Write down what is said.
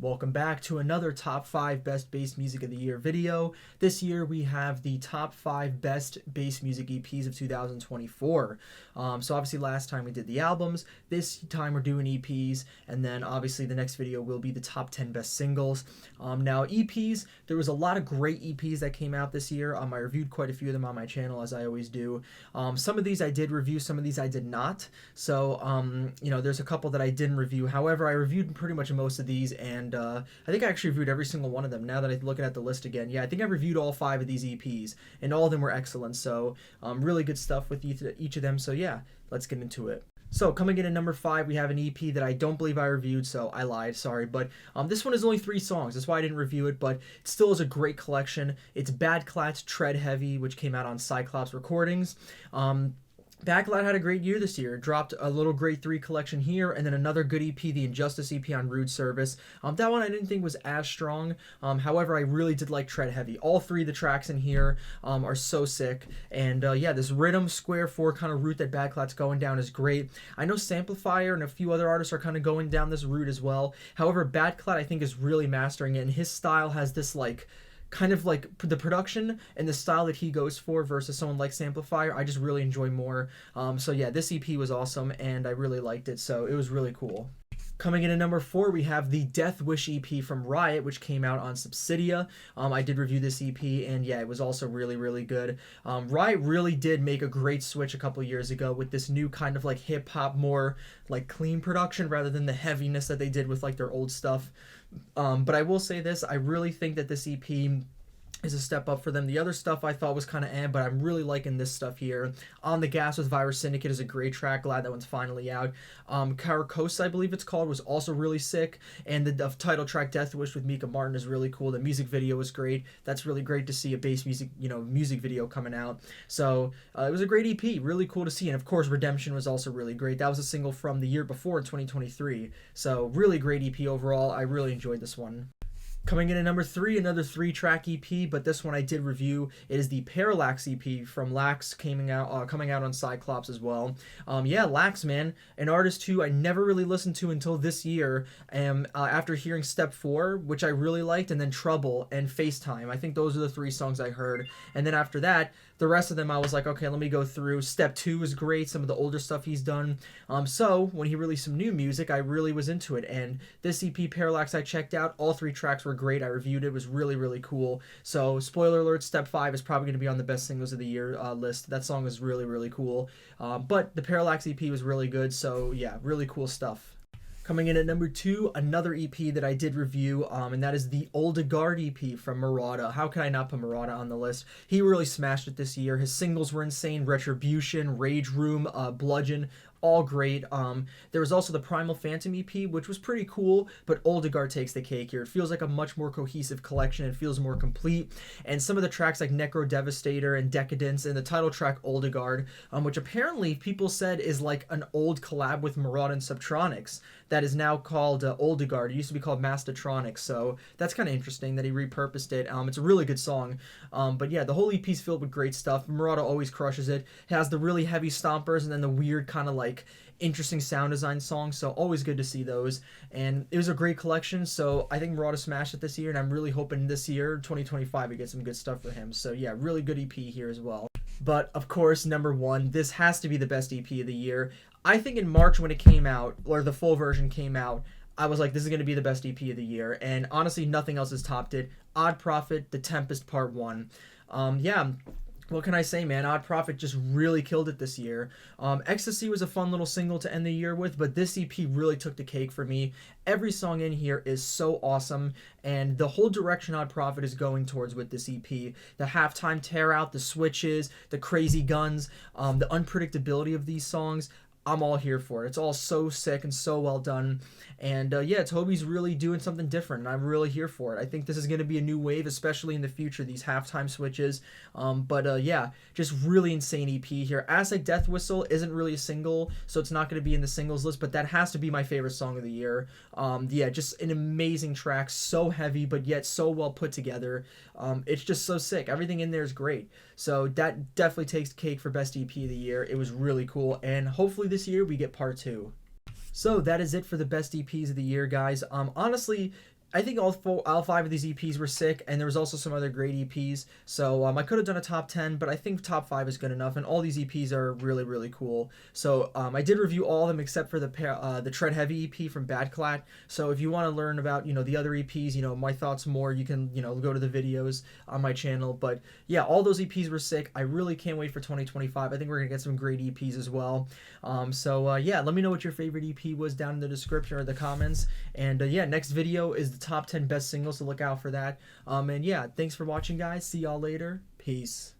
Welcome back to another top 5 best bass music of the year video. This year we have the top 5 best bass music EPs of 2024. So obviously last time we did the albums, this time we're doing EPs, and then obviously the next video will be the top 10 best singles. Now EPs, there was a lot of great EPs that came out this year. I reviewed quite a few of them on my channel, as I always do. Some of these I did review, some of these I did not. So there's a couple that I didn't review. However, I reviewed pretty much most of these, and I think I actually reviewed every single one of them. Now that I'm looking at the list again, yeah, I think I reviewed all 5 of these EPs, and all of them were excellent. So really good stuff with each of them. So yeah, let's get into it. So coming in at number 5, we have an EP that I don't believe I reviewed, so I lied, sorry. But this one is only 3 songs, that's why I didn't review it, but it still is a great collection. It's Badclat's Tread Heavy, which came out on Cyclops Recordings. Badclat had a great year this year. It dropped a little Grade 3 collection here, and then another good EP, the Injustice EP on Rude Service. That one I didn't think was as strong. However, I really did like Tread Heavy. All 3 of the tracks in here are so sick. And yeah, this rhythm square 4 kind of route that Badclat's going down is great. I know Samplifier and a few other artists are kind of going down this route as well. However, Badclat I think is really mastering it, and his style has this kind of like the production and the style that he goes for versus someone like Samplifier, I just really enjoy more. So yeah, this EP was awesome, and I really liked it, so it was really cool. Coming in at number 4, we have the Death Wish EP from Riot, which came out on Subsidia. I did review this EP, and yeah, it was also really, really good. Riot really did make a great switch a couple years ago with this new kind of like hip-hop, more like clean production rather than the heaviness that they did with like their old stuff. But I will say this, I really think that this EP is a step up for them. The other stuff I thought was kind of but I'm really liking this stuff here. On the Gas with Virus Syndicate is a great track. Glad that one's finally out. Caracosa, I believe it's called, was also really sick. And the title track Death Wish with Mika Martin is really cool. The music video was great. That's really great to see a bass music, music video coming out. So it was a great EP. Really cool to see. And of course, Redemption was also really great. That was a single from the year before in 2023. So really great EP overall. I really enjoyed this one. Coming in at number 3, another 3-track EP, but this one I did review. It is the Parallax EP from Lax, coming out on Cyclops as well. Yeah, Lax, man, an artist who I never really listened to until this year, after hearing Step 4, which I really liked, and then Trouble and FaceTime. I think those are the 3 songs I heard. And then after that, the rest of them I was like, okay, let me go through. Step 2 is great, some of the older stuff he's done. So when he released some new music, I really was into it. And this EP, Parallax, I checked out. All 3 tracks were great. I reviewed it. It was really, really cool. So spoiler alert, Step 5 is probably going to be on the best singles of the year list. That song is really, really cool. But the Parallax EP was really good. So yeah, really cool stuff. Coming in at number 2, another EP that I did review, and that is the Oldegard EP from Marada. How can I not put Marada on the list? He really smashed it this year. His singles were insane. Retribution, Rage Room, Bludgeon, all great. There was also the Primal Phantom EP, which was pretty cool, but Oldegard takes the cake here. It feels like a much more cohesive collection. It feels more complete. And some of the tracks like Necro Devastator and Decadence, and the title track Oldegard, which apparently people said is like an old collab with Marada and Subtronics that is now called Oldegard. It used to be called Mastatronics, so that's kind of interesting that he repurposed it. It's a really good song. But yeah, the whole EP is filled with great stuff. Marada always crushes it. It has the really heavy stompers and then the weird kind of like interesting sound design songs, so always good to see those. And it was a great collection, so I think Marada smashed it this year, and I'm really hoping this year, 2025, we get some good stuff for him. So yeah, really good EP here as well. But of course, number 1, this has to be the best EP of the year. I think in March when it came out, or the full version came out, I was like, this is going to be the best EP of the year, and honestly, nothing else has topped it. Odd Prophet, The Tempest Part 1. Yeah, what can I say, man? Odd Prophet just really killed it this year. Ecstasy was a fun little single to end the year with, but this EP really took the cake for me. Every song in here is so awesome, and the whole direction Odd Prophet is going towards with this EP. The halftime tear out, the switches, the crazy guns, the unpredictability of these songs. I'm all here for it. It's all so sick and so well done. And yeah, Toby's really doing something different, and I'm really here for it. I think this is going to be a new wave, especially in the future, these halftime switches. Yeah, just really insane EP here. Aztec Death Whistle isn't really a single, so it's not going to be in the singles list, but that has to be my favorite song of the year. Yeah, just an amazing track, so heavy, but yet so well put together. It's just so sick. Everything in there is great. So that definitely takes cake for best EP of the year. It was really cool, and hopefully this year we get part 2. So that is it for the best EPs of the year, guys. Honestly, I think all 5 of these EPs were sick, and there was also some other great EPs. So I could have done a top 10, but I think top 5 is good enough. And all these EPs are really, really cool. So I did review all of them except for the Tread Heavy EP from Badclat. So if you want to learn about the other EPs, my thoughts more, you can go to the videos on my channel. But yeah, all those EPs were sick. I really can't wait for 2025. I think we're gonna get some great EPs as well. Yeah, let me know what your favorite EP was down in the description or the comments. And yeah, next video is the top 10 best singles, so look out for that. And yeah, thanks for watching, guys. See y'all later. Peace.